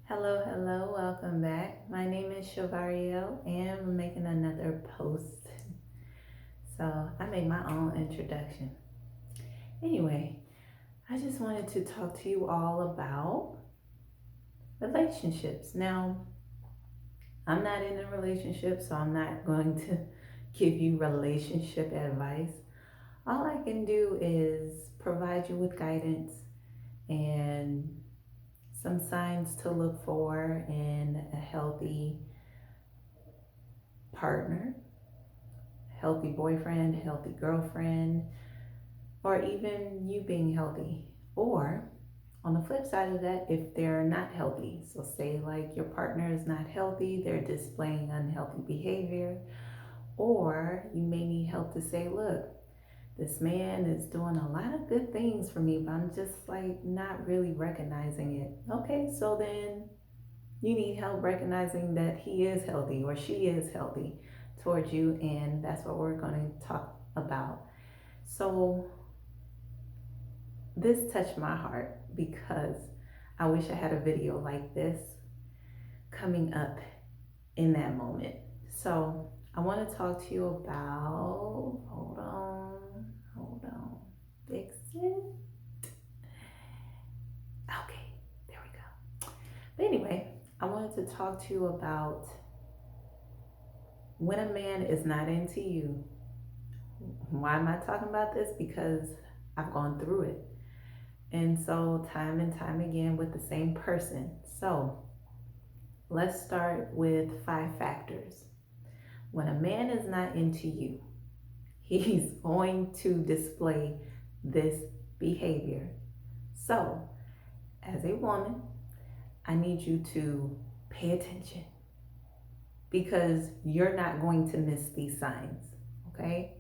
Hello, welcome back. My name is Shavariel and I'm making another post. So I made my own introduction. Anyway, I just wanted to talk to you all about relationships. Now, I'm not in a relationship, so I'm not going to give you relationship advice. All I can do is provide you with guidance and some signs to look for in a healthy partner, healthy boyfriend, healthy girlfriend, or even you being healthy. Or on the flip side of that, if they're not healthy, so say like your partner is not healthy, they're displaying unhealthy behavior, or you may need help to say, look, this man is doing a lot of good things for me, but I'm just like not really recognizing it. Okay, so then you need help recognizing that he is healthy or she is healthy towards you, and that's what we're going to talk about. So, this touched my heart because I wish I had a video like this coming up in that moment. So, I want to talk to you about, hold on, fix it. Okay, there we go. But anyway, I wanted to talk to you about when a man is not into you. Why am I talking about this? Because I've gone through it. And so, time and time again with the same person. So, let's start with 5 factors. When a man is not into you, he's going to display this behavior. So, as a woman, I need you to pay attention because you're not going to miss these signs. Okay?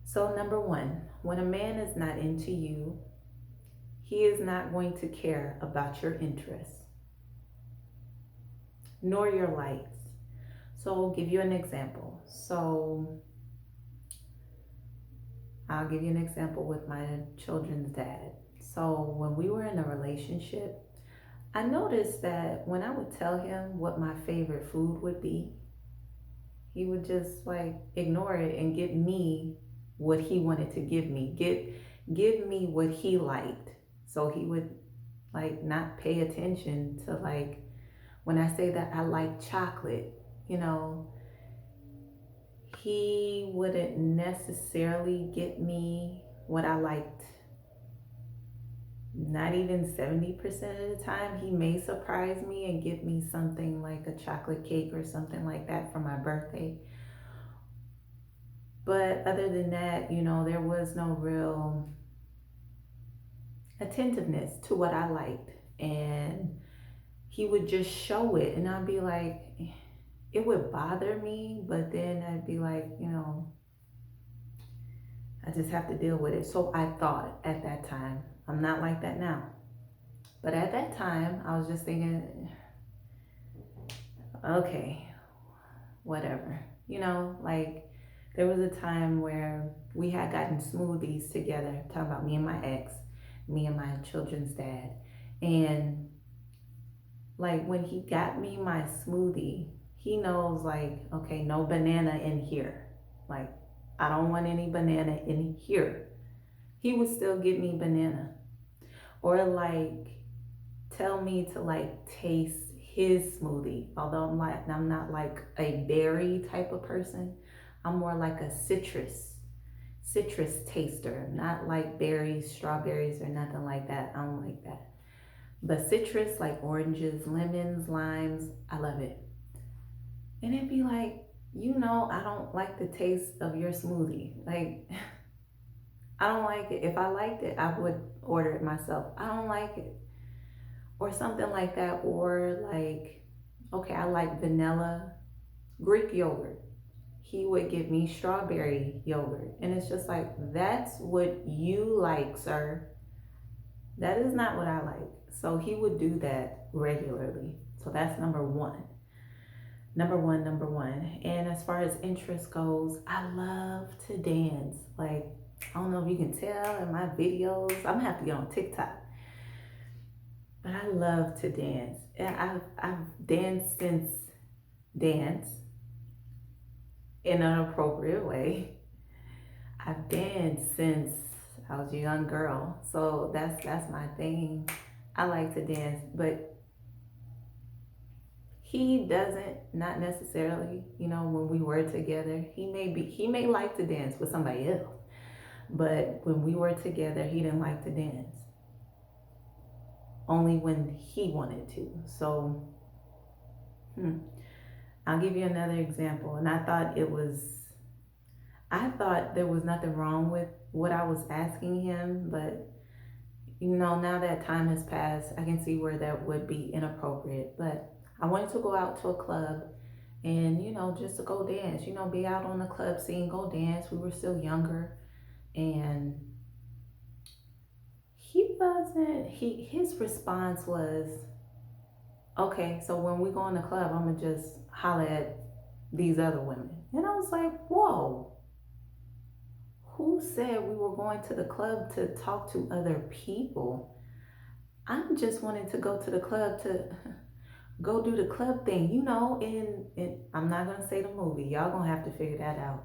So, number one, when a man is not into you, he is not going to care about your interests nor your likes. So, I'll give you an example. I'll give you an example with my children's dad. So, when we were in a relationship, I noticed that when I would tell him what my favorite food would be, he would just like ignore it and give me what he wanted to give me. Give me what he liked. So he would like not pay attention to like when I say that I like chocolate, you know, he wouldn't necessarily get me what I liked. Not even 70% of the time. He may surprise me and give me something like a chocolate cake or something like that for my birthday. But other than that, there was no real attentiveness to what I liked. And he would just show it, and I'd be like, it would bother me, but then I'd be like, I just have to deal with it. So I thought at that time. I'm not like that now. But at that time, I was just thinking, okay, whatever. Like there was a time where we had gotten smoothies together, talking about me and my ex, me and my children's dad. And like when he got me my smoothie, he knows like, okay, no banana in here. Like I don't want any banana in here. He would still give me banana. Or like tell me to like taste his smoothie. Although I'm not like a berry type of person. I'm more like a citrus taster, not like berries, strawberries, or nothing like that. I don't like that. But citrus, like oranges, lemons, limes, I love it. And it'd be like, I don't like the taste of your smoothie. Like, I don't like it. If I liked it, I would order it myself. I don't like it. Or something like that. Or like, okay, I like vanilla Greek yogurt. He would give me strawberry yogurt. And it's just like, that's what you like, sir. That is not what I like. So he would do that regularly. So that's number one. Number one. And as far as interest goes, I love to dance. Like, I don't know if you can tell in my videos. I'm gonna have to get on TikTok. But I love to dance. And I've danced since dance in an appropriate way. I've danced since I was a young girl. So that's my thing. I like to dance, but he doesn't, not necessarily, when we were together. He may like to dance with somebody else, but when we were together, he didn't like to dance. Only when he wanted to. So, hmm, I'll give you another example. And I thought there was nothing wrong with what I was asking him, but now that time has passed, I can see where that would be inappropriate. But I wanted to go out to a club and, just to go dance, be out on the club scene, go dance. We were still younger. And his response was, okay, so when we go in the club, I'm going to just holler at these other women. And I was like, whoa, who said we were going to the club to talk to other people? I'm just wanting to go to the club to go do the club thing, and I'm not going to say the movie. Y'all going to have to figure that out.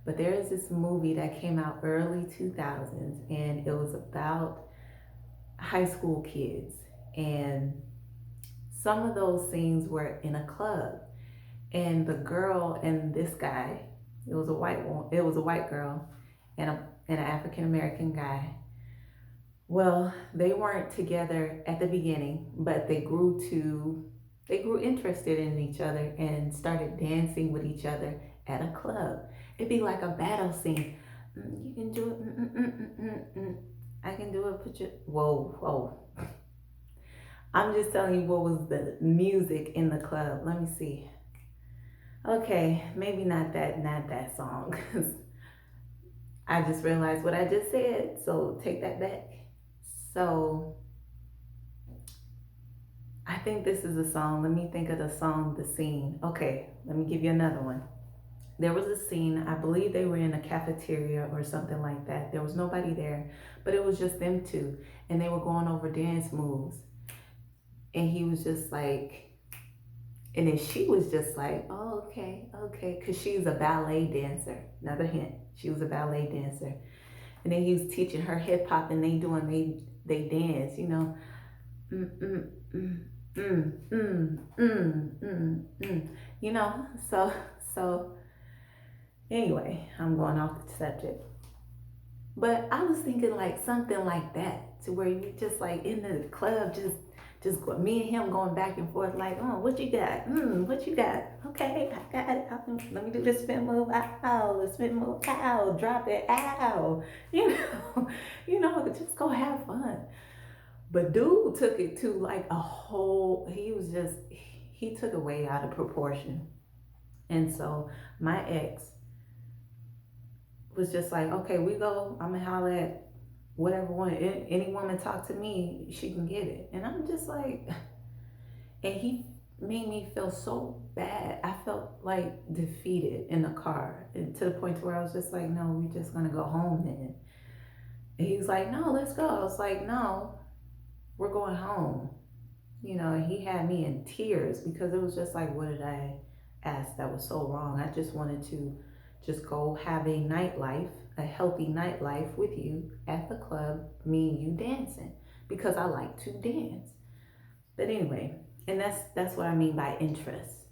But there is this movie that came out early 2000s, and it was about high school kids. And some of those scenes were in a club. And the girl and this guy, it was a white girl and an African American guy. Well, they weren't together at the beginning, but they grew interested in each other and started dancing with each other at a club. It'd be like a battle scene. You can do it. I can do it. Put your whoa, whoa. I'm just telling you what was the music in the club. Let me see. Okay, maybe not that song. I just realized what I just said, so take that back. So I think this is a song. Let me think of the song, the scene. Okay, let me give you another one. There was a scene, I believe they were in a cafeteria or something like that. There was nobody there, but it was just them two, and they were going over dance moves. And he was just like, and then she was just like, oh, okay, okay, because she's a ballet dancer. Another hint, she was a ballet dancer. And then he was teaching her hip hop, and they dance, mm, mm, mm, mm, mm, mm, mm, mm. So anyway, I'm going off the subject. But I was thinking like something like that, to where you just like in the club, just me and him going back and forth like, oh, what you got? What you got? Okay, I got it. Let me do the spin move. Ow, the spin move. Ow, drop it. Ow. You know, just go have fun. But dude took it to like a whole. He took it way out of proportion. And so my ex was just like, okay, we go. I'm gonna holler at whatever one. Any woman talk to me, she can get it. And I'm just like, and he made me feel so bad. I felt like defeated in the car, and to the point where I was just like, no, we just gonna go home then. And he was like, no, let's go. I was like, no, we're going home. And he had me in tears because it was just like, what did I ask that was so wrong? I just wanted to just go have a nightlife, a healthy nightlife with you at the club, me and you dancing, because I like to dance. But anyway, and that's what I mean by interest.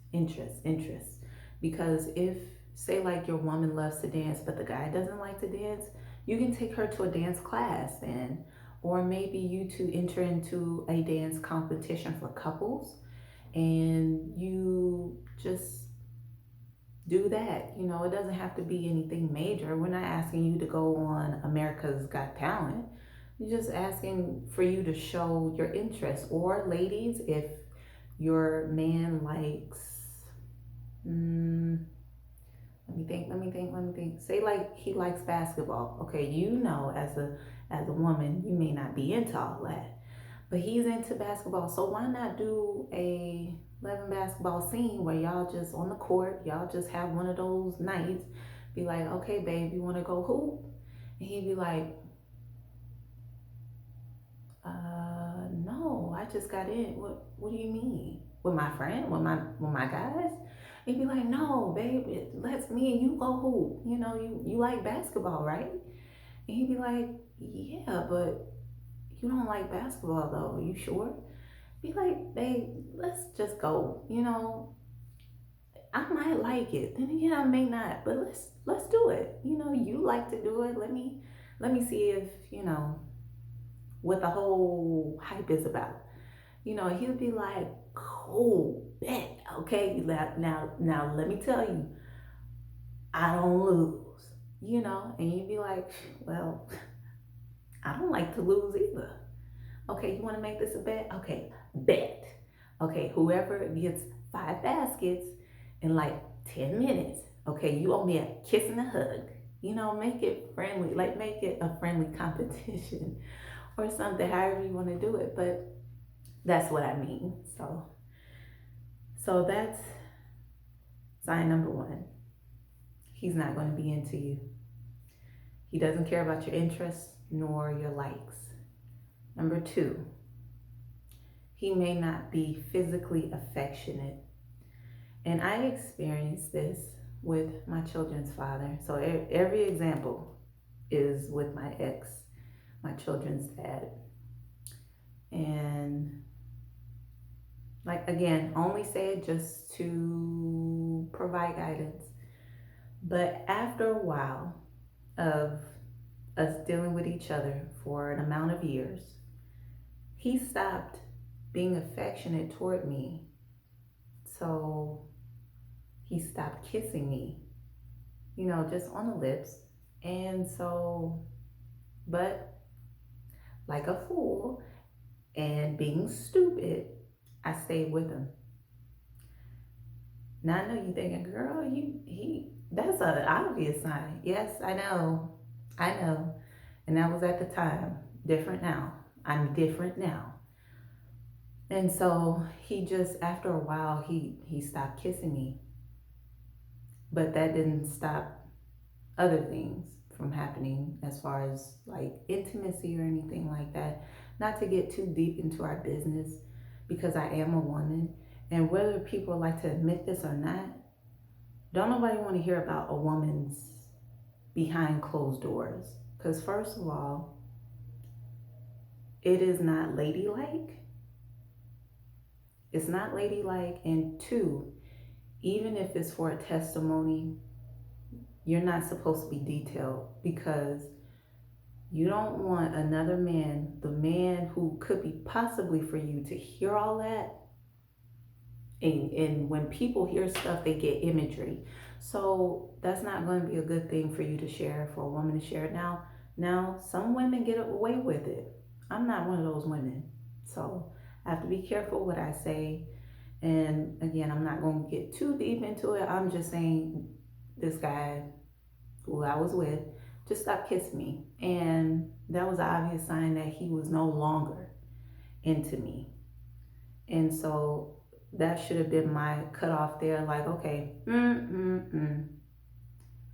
Because if, say, like your woman loves to dance, but the guy doesn't like to dance, you can take her to a dance class then, or maybe you two enter into a dance competition for couples, and you just do that. It doesn't have to be anything major. We're not asking you to go on America's Got Talent. We're just asking for you to show your interest. Or ladies, if your man likes, let me think. Say like he likes basketball. Okay, as a woman, you may not be into all that, but he's into basketball. So why not do a 11 basketball scene where y'all just on the court, y'all just have one of those nights, be like, okay, babe, you want to go hoop? And he'd be like, no, I just got in. What do you mean? With my friend? With my guys? He'd be like, no, babe, let's me and you go hoop. You like basketball, right? And he'd be like, yeah, but you don't like basketball though. You sure? Be like, babe, let's just go. I might like it. Then again, I may not. But let's do it. You like to do it. Let me see if what the whole hype is about. He'll be like, cool, bet, okay. Now, let me tell you, I don't lose. And you'd be like, well, I don't like to lose either. Okay, you want to make this a bet? Okay, bet. Okay, whoever gets 5 baskets in like 10 minutes, okay, you owe me a kiss and a hug. Make it friendly, like make it a friendly competition or something, however you want to do it. But that's what I mean. So that's sign number one. He's not going to be into you. He doesn't care about your interests nor your likes. Number two, he may not be physically affectionate. And I experienced this with my children's father. So every example is with my ex, my children's dad. And like, again, only say it just to provide guidance. But after a while of us dealing with each other for an amount of years, he stopped being affectionate toward me. So he stopped kissing me, just on the lips. And so, but like a fool and being stupid, I stayed with him. Now I know you thinking, girl, that's an obvious sign. Yes, I know. And that was at the time. Different now. I'm different now. And so he just, after a while, he stopped kissing me. But that didn't stop other things from happening as far as like intimacy or anything like that. Not to get too deep into our business, because I am a woman. And whether people like to admit this or not, don't nobody want to hear about a woman's behind closed doors. Because first of all, it is not ladylike. It's not ladylike. And two, even if it's for a testimony, you're not supposed to be detailed, because you don't want another man, the man who could be possibly for you, to hear all that. And when people hear stuff, they get imagery. So that's not going to be a good thing for you to share, for a woman to share. Now, some women get away with it. I'm not one of those women. So I have to be careful what I say. And again, I'm not going to get too deep into it. I'm just saying this guy who I was with just stopped kissing me. And that was an obvious sign that he was no longer into me. And so that should have been my cutoff there. Like, okay,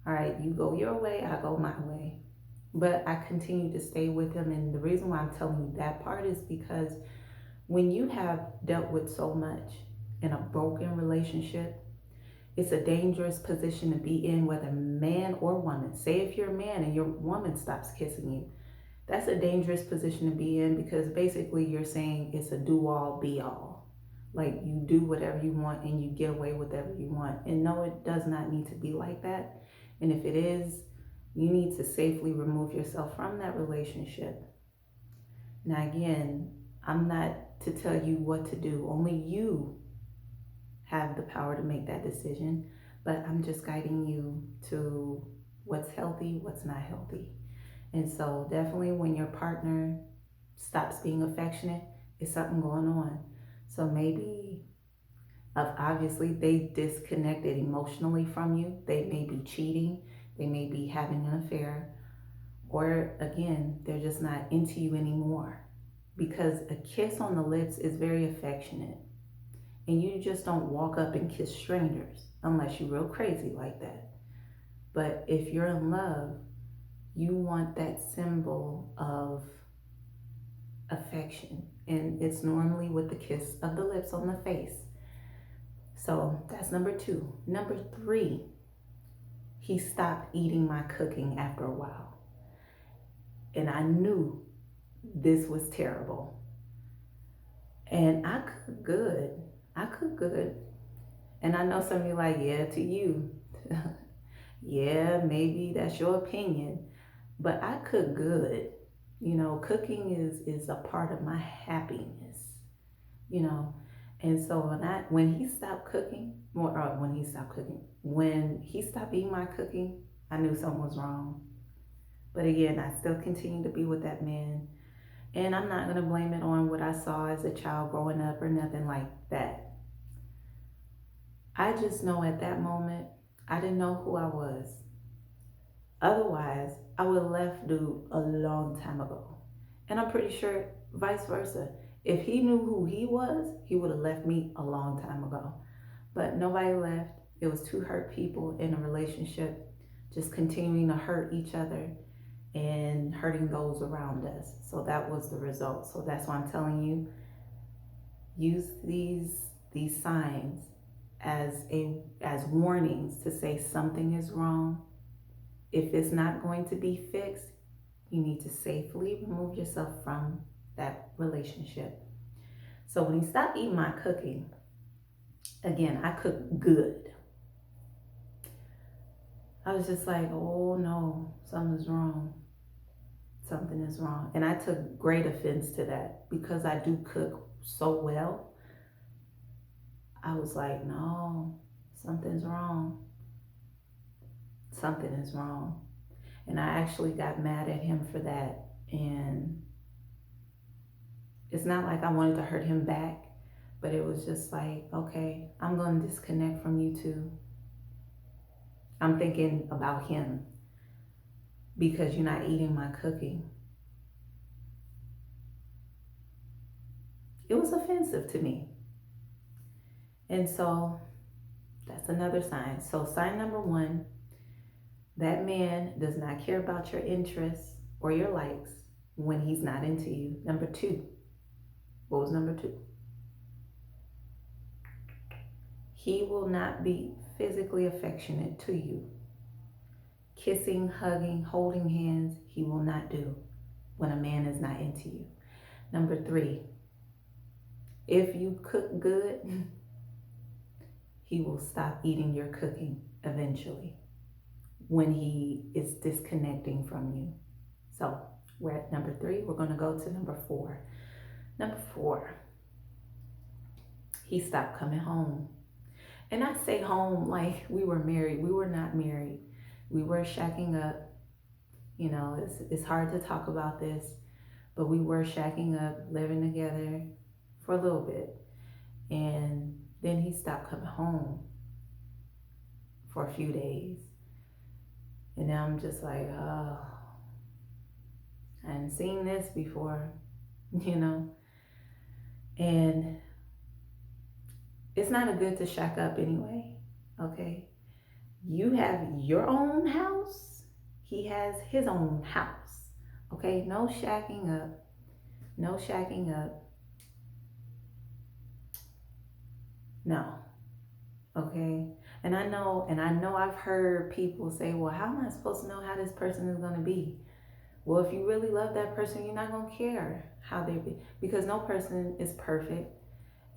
all right, you go your way, I go my way. But I continue to stay with him. And the reason why I'm telling you that part is because when you have dealt with so much in a broken relationship, it's a dangerous position to be in, whether man or woman. Say if you're a man and your woman stops kissing you, that's a dangerous position to be in, because basically you're saying it's a do-all, be-all. Like, you do whatever you want and you get away with whatever you want. And no, it does not need to be like that. And if it is, you need to safely remove yourself from that relationship. Now, again, I'm not to tell you what to do. Only you have the power to make that decision. But I'm just guiding you to what's healthy, what's not healthy. And so definitely when your partner stops being affectionate, it's something going on. So maybe, obviously, they disconnected emotionally from you. They may be cheating. They may be having an affair. Or again, they're just not into you anymore. Because a kiss on the lips is very affectionate. And you just don't walk up and kiss strangers unless you're real crazy like that. But if you're in love, you want that symbol of affection. and it's normally with the kiss of the lips on the face. So that's number two. Number three, he stopped eating my cooking after a while. And I knew this was terrible. And I cook good. I cook good. And I know some of you like, yeah, to you. Yeah, maybe that's your opinion. But I cook good. You know, cooking is a part of my happiness. You know, and so when he stopped cooking, when he stopped eating my cooking, I knew something was wrong. But again, I still continue to be with that man. And I'm not going to blame it on what I saw as a child growing up or nothing like that. I just know at that moment, I didn't know who I was. Otherwise, I would have left dude a long time ago. And I'm pretty sure vice versa. If he knew who he was, he would have left me a long time ago. But nobody left. It was two hurt people in a relationship, just continuing to hurt each other and hurting those around us. So that was the result. So that's why I'm telling you, use these signs as warnings to say something is wrong. If it's not going to be fixed, you need to safely remove yourself from that relationship. So when he stopped eating my cooking, again, I cook good. I was just like, oh no, something's wrong. Something is wrong. And I took great offense to that because I do cook so well. I was like, no, something's wrong. Something is wrong. And I actually got mad at him for that. And it's not like I wanted to hurt him back, but it was just like, okay, I'm going to disconnect from you too. I'm thinking about him because you're not eating my cooking. It was offensive to me. And so that's another sign. So sign number one, that man does not care about your interests or your likes when he's not into you. Number two, what was number two? He will not be physically affectionate to you. Kissing, hugging, holding hands, he will not do when a man is not into you. Number three, if you cook good, he will stop eating your cooking eventually when he is disconnecting from you. So we're at number three. We're going to go to number four. Number four, he stopped coming home. And I say home like we were married. We were not married. We were shacking up. You know, it's hard to talk about this, but we were shacking up, living together for a little bit. And then he stopped coming home for a few days. And now I'm just like, oh, I hadn't seen this before, you know? And it's not a good to shack up anyway, okay? You have your own house. He has his own house, okay? No shacking up. No shacking up. No, okay? And I know I've heard people say, well, how am I supposed to know how this person is going to be? Well, if you really love that person, you're not going to care how they be, because no person is perfect.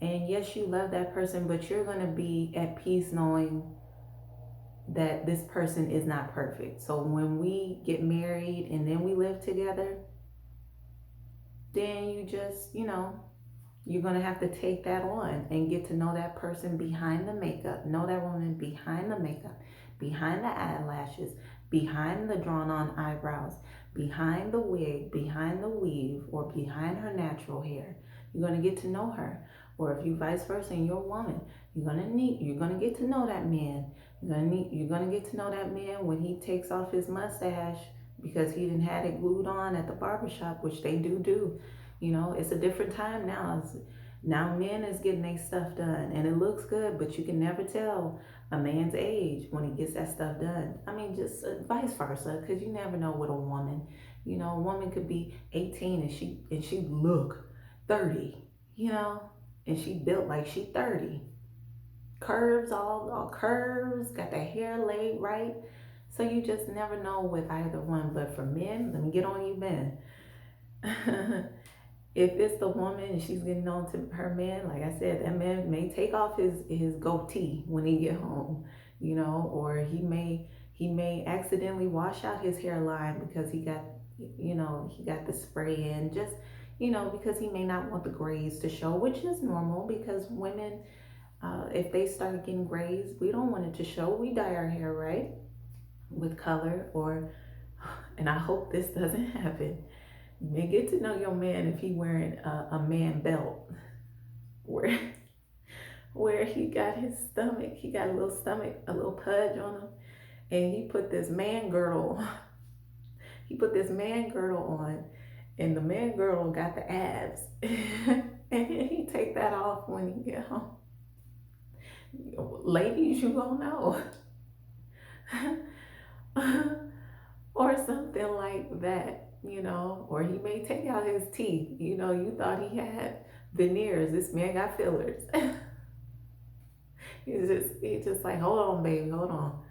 And yes, you love that person, but you're going to be at peace knowing that this person is not perfect. So when we get married and then we live together, then you just, you know, you're going to have to take that on and get to know that person behind the makeup, know that woman behind the makeup, behind the eyelashes, behind the drawn on eyebrows, behind the wig, behind the weave, or behind her natural hair. You're going to get to know her. Or if you vice versa and you're a woman, you're going to get to know that man. You're going to get to know that man when he takes off his mustache because he didn't have it glued on at the barbershop, which they do. You know, it's a different time now. Now men is getting their stuff done and it looks good, but you can never tell a man's age when he gets that stuff done. I mean, just vice versa, because you never know with a woman. You know, a woman could be 18 and she look, 30, and she built like she 30. Curves, all curves, got the hair laid right. So you just never know with either one. But for men, let me get on you men. If it's the woman and she's getting on to her man, like I said, that man may take off his goatee when he get home, or he may accidentally wash out his hairline because he got the spray in, just because he may not want the grays to show, which is normal because women, if they start getting grays, we don't want it to show. We dye our hair, right, with color, and I hope this doesn't happen. You may get to know your man if he wearing a man belt, where where he got his stomach, he got a little stomach, a little pudge on him, and he put this man girdle. He put this man girdle on, and the man girdle got the abs, and he take that off when he get home. Ladies, you gonna know. Or something like that, or he may take out his teeth. You thought he had veneers. This man got fillers. He's just like, hold on, baby, hold on.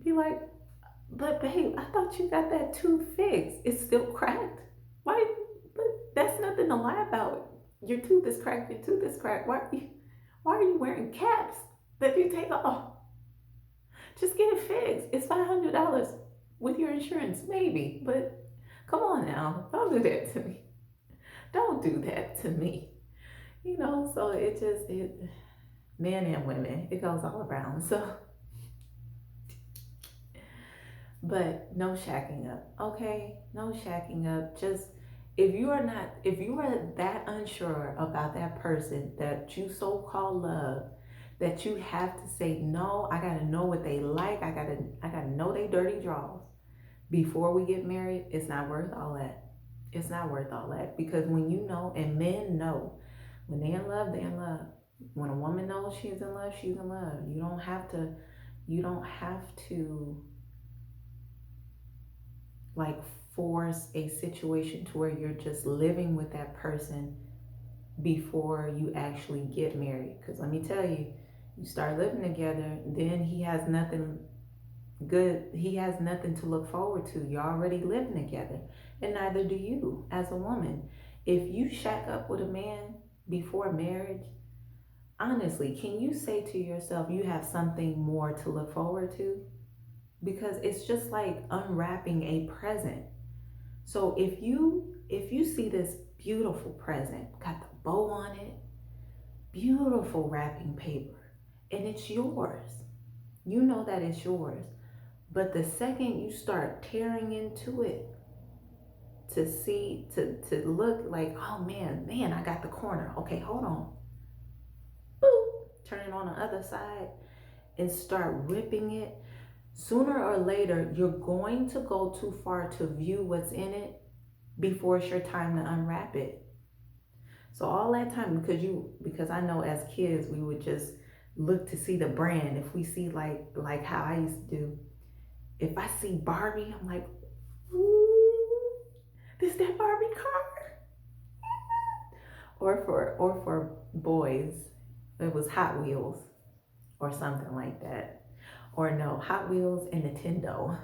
Be like, but babe, I thought you got that tooth fixed. It's still cracked. Why? But that's nothing to lie about. Your tooth is cracked. Your tooth is cracked. Why are you wearing caps that you take off? Just get it fixed. It's $500 with your insurance, maybe. But come on now, don't do that to me. Don't do that to me. So men and women, it goes all around. So, but no shacking up, okay? No shacking up. Just if you are that unsure about that person that you so-called love, that you have to say no. I gotta know what they like. I gotta know they dirty draws before we get married. It's not worth all that. It's not worth all that, because when you know, and men know, when they're in love, they're in love. When a woman knows she's in love, she's in love. You don't have to like force a situation to where you're just living with that person before you actually get married. Because let me tell you, you start living together, then he has nothing good. He has nothing to look forward to. You're already living together, and neither do you as a woman. If you shack up with a man before marriage, honestly, can you say to yourself you have something more to look forward to? Because it's just like unwrapping a present. So if you see this beautiful present, got the bow on it, beautiful wrapping paper, and it's yours. You know that it's yours. But the second you start tearing into it to look like, oh man, I got the corner. Okay, hold on. Boop. Turn it on the other side and start ripping it. Sooner or later, you're going to go too far to view what's in it before it's your time to unwrap it. So all that time, because I know as kids we would just look to see the brand. If we see like how I used to do, if I see Barbie, I'm like, ooh, this that Barbie car. Or for boys, it was Hot Wheels or something like that. Or no, Hot Wheels and Nintendo.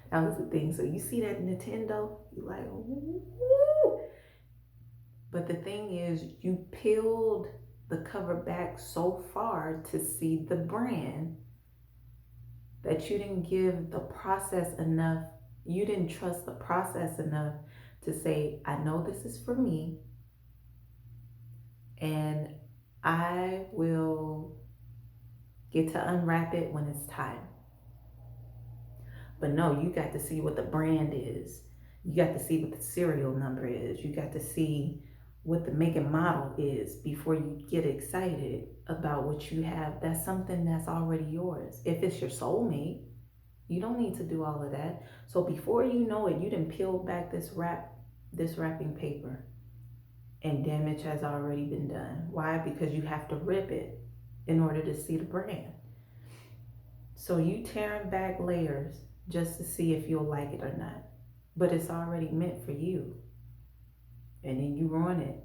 That was the thing. So you see that Nintendo, you like, ooh. But the thing is, you peeled the cover back so far to see the brand that you didn't give the process enough. You didn't trust the process enough to say, I know this is for me, and I will get to unwrap it when it's time. But no, you got to see what the brand is. You got to see what the serial number is. You got to see what the make and model is before you get excited about what you have. That's something that's already yours. If it's your soulmate, you don't need to do all of that. So before you know it, you done peeled back this wrapping paper, and damage has already been done. Why? Because you have to rip it in order to see the brand. So you tearing back layers just to see if you'll like it or not. But it's already meant for you. and then you ruin it.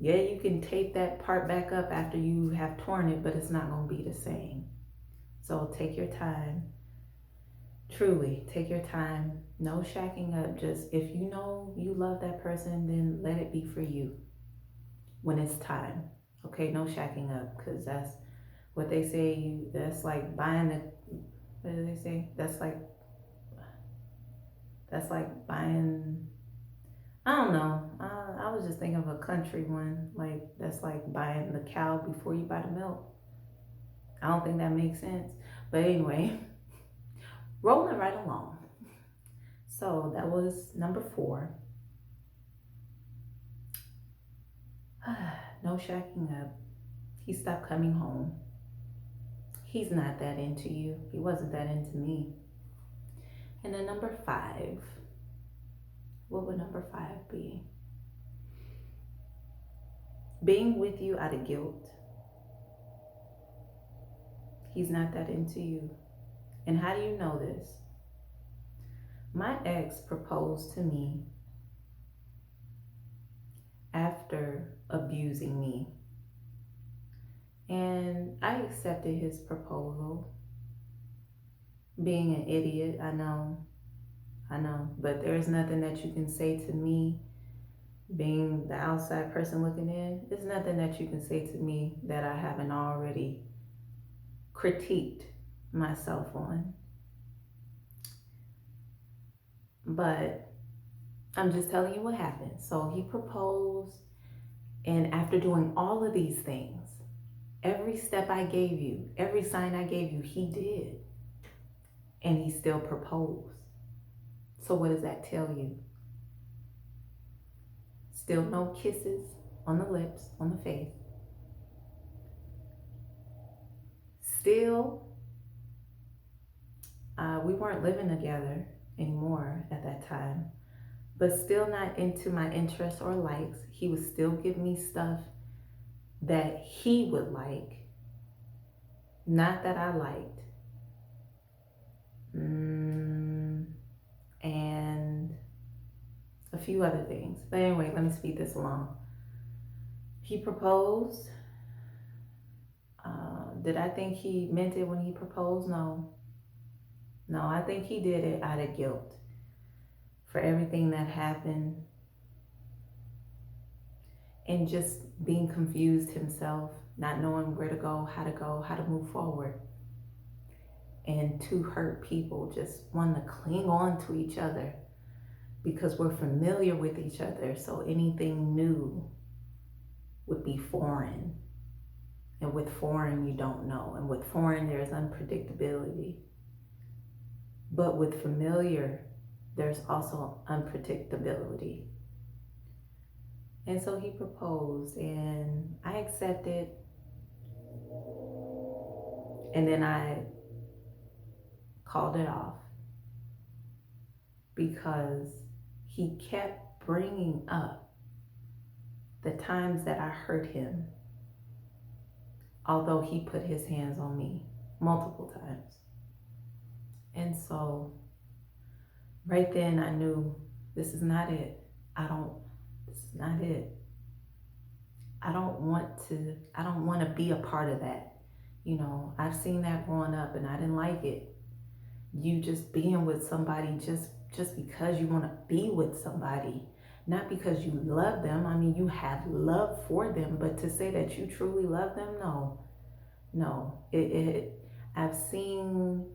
Yeah, you can tape that part back up after you have torn it, but it's not going to be the same. So take your time. Truly, take your time. No shacking up. Just if you know you love that person, then let it be for you when it's time. Okay, no shacking up, because that's what they say. That's like buying the. What do they say? That's like buying. I don't know. I was just thinking of a country one. Like that's like buying the cow before you buy the milk. I don't think that makes sense. But anyway, rolling right along. So that was number 4. No shacking up. He stopped coming home. He's not that into you. He wasn't that into me. And then number 5. What would number 5 be? Being with you out of guilt. He's not that into you. And how do you know this? My ex proposed to me after abusing me. And I accepted his proposal. Being an idiot, I know. But there's nothing that you can say to me, being the outside person looking in. There's nothing that you can say to me that I haven't already critiqued myself on. But I'm just telling you what happened. So he proposed, and after doing all of these things, every step I gave you, every sign I gave you, he did. And he still proposed. So what does that tell you? Still no kisses on the lips, on the face. Still, we weren't living together anymore at that time, but still not into my interests or likes. He would still give me stuff that he would like, not that I liked. And a few other things. But anyway, let me speed this along. He proposed. Did I think he meant it when he proposed? No. I think he did it out of guilt for everything that happened and just being confused himself, not knowing where to go, how to move forward. And to hurt people, just wanting to cling on to each other because we're familiar with each other. So anything new would be foreign. And with foreign, you don't know. And with foreign, there's unpredictability. But with familiar, there's also unpredictability. And so he proposed, and I accepted. And then I called it off because he kept bringing up the times that I hurt him, although he put his hands on me multiple times. And so right then I knew this is not it. This is not it. I don't want to be a part of that. You know, I've seen that growing up and I didn't like it. You just being with somebody just because you want to be with somebody, not because you love them. I mean, you have love for them, but to say that you truly love them, no. I've seen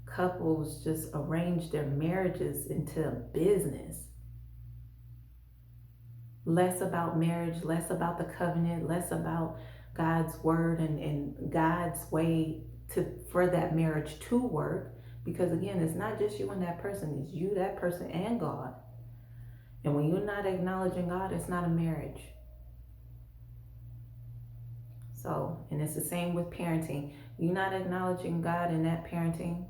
couples just arrange their marriages into a business. Less about marriage, less about the covenant, less about God's word and God's way for that marriage to work. Because again, it's not just you and that person, it's you, that person, and God. And when you're not acknowledging God, it's not a marriage. So, and it's the same with parenting. You're not acknowledging God in that parenting,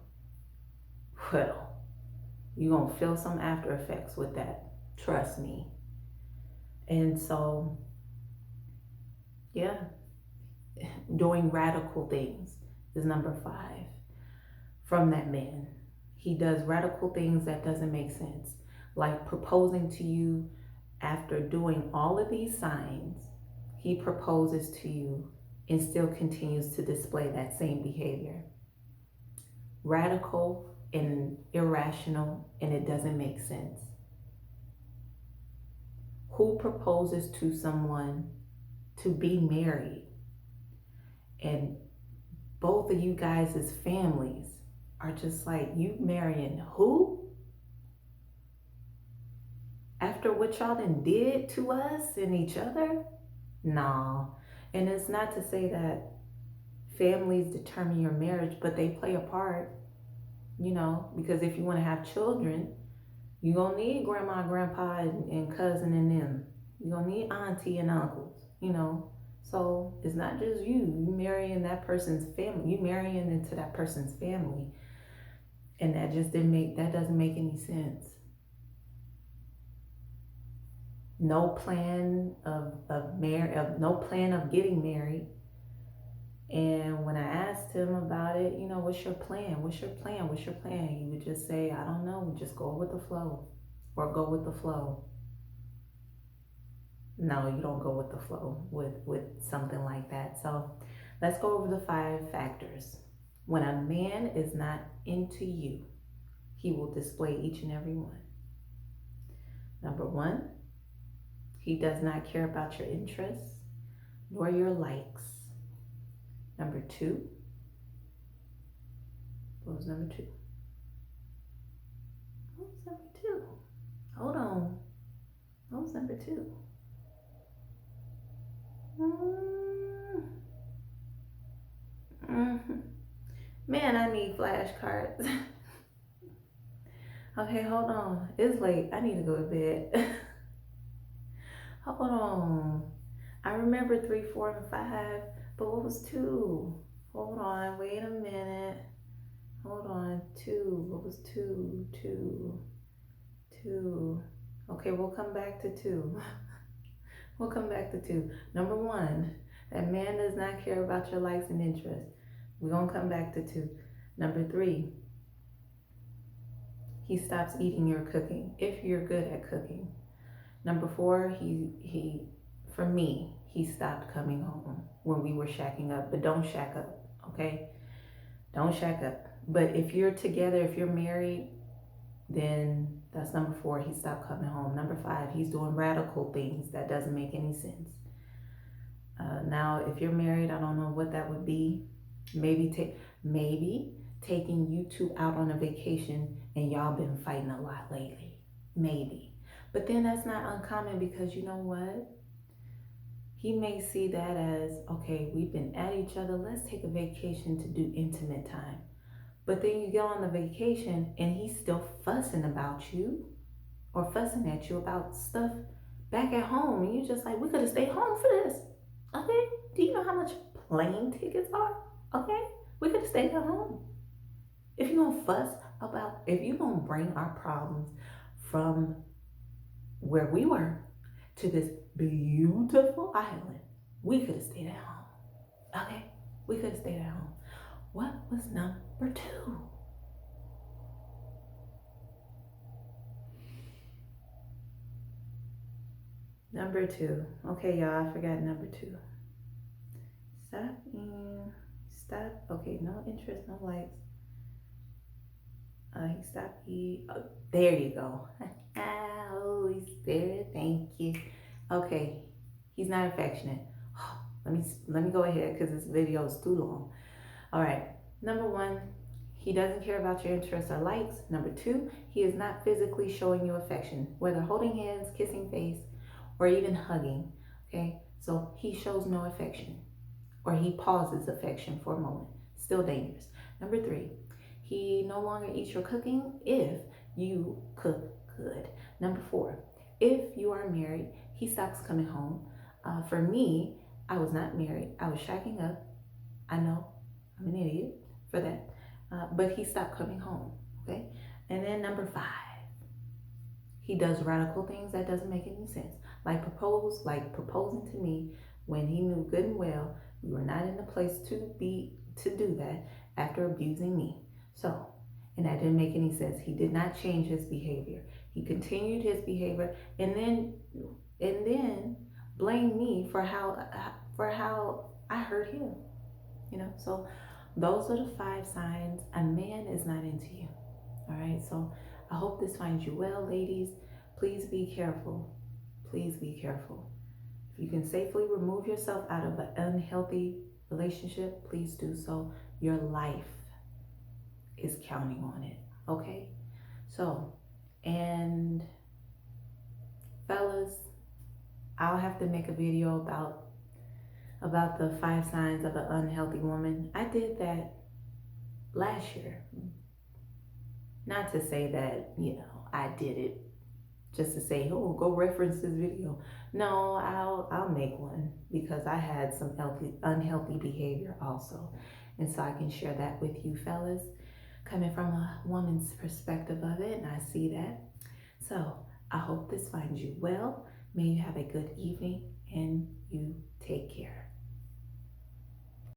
well, you're going to feel some after effects with that. Trust me. And so, yeah, doing radical things is number 5 from that man. He does radical things that doesn't make sense, like proposing to you After doing all of these signs, he proposes to you and still continues to display that same behavior. Radical and irrational, and it doesn't make sense. Who proposes to someone to be married and both of you guys' families are just like, you marrying who? After what y'all done did to us and each other? No. And it's not to say that families determine your marriage, but they play a part, because if you want to have children, you're going to need grandma, grandpa, and cousin and them. You're going to need auntie and uncles. So it's not just you marrying that person's family. You marrying into that person's family. And that doesn't make any sense. No plan no plan of getting married. And when I asked him about it, what's your plan? What's your plan? What's your plan? He would just say, I don't know, just go with the flow. Or go with the flow. No, you don't go with the flow with something like that. So let's go over the 5 factors. When a man is not into you, he will display each and every one. Number 1, he does not care about your interests nor your likes. Number 2, what was number 2? What was number 2? Hold on. What was number 2? Man, I need flashcards. Okay, hold on. It's late. I need to go to bed. Hold on. I remember 3, 4, and 5, but what was 2? Hold on. Wait a minute. Hold on. 2. What was 2? 2. Okay, we'll come back to 2. We'll come back to 2. Number 1, that man does not care about your likes and interests. We're going to come back to 2. Number 3, he stops eating your cooking if you're good at cooking. Number 4, he for me, he stopped coming home when we were shacking up. But don't shack up, okay? Don't shack up. But if you're together, if you're married, then that's number 4. He stopped coming home. Number 5, he's doing radical things that doesn't make any sense. Now, if you're married, I don't know what that would be. Maybe taking you 2 out on a vacation and y'all been fighting a lot lately. Maybe. But then that's not uncommon, because you know what? He may see that as, okay, we've been at each other. Let's take a vacation to do intimate time. But then you get on the vacation and he's still fussing about you or fussing at you about stuff back at home. And you're just like, we could have stayed home for this. Okay? Do you know how much plane tickets are? Okay? We could have stayed at home. If you're going to if you're going to bring our problems from where we were to this beautiful island, we could have stayed at home. Okay? We could have stayed at home. What was number 2? Number 2. Okay, y'all, I forgot number 2. Stop. Okay, no interest, no likes. He stopped eating. Oh, there you go. Holy Spirit, thank you. Okay, he's not affectionate. Let me go ahead because this video is too long. All right, number 1, he doesn't care about your interests or likes. Number 2, he is not physically showing you affection, whether holding hands, kissing face, or even hugging. Okay, so he shows no affection, or he pauses affection for a moment. Still dangerous. Number 3, he no longer eats your cooking if you cook good. Number 4, if you are married, he stops coming home. For me, I was not married. I was shacking up. I know, I'm an idiot for that. But he stopped coming home, okay? And then number 5, he does radical things that doesn't make any sense. Like proposing to me when he knew good and well we were not in the place to do that after abusing me. So, and that didn't make any sense. He did not change his behavior. He continued his behavior. And then and then blame me for how I hurt him. So those are the 5 signs a man is not into you. All right. So I hope this finds you well, ladies. Please be careful. Please be careful. If you can safely remove yourself out of an unhealthy relationship, please do so. Your life is counting on it. Okay. So, and fellas, I'll have to make a video about the 5 signs of an unhealthy woman. I did that last year. Not to say that, I did it just to say, oh, go reference this video. No, I'll make one because I had some unhealthy behavior also. And so I can share that with you fellas, coming from a woman's perspective of it, and I see that. So I hope this finds you well. May you have a good evening and you take care.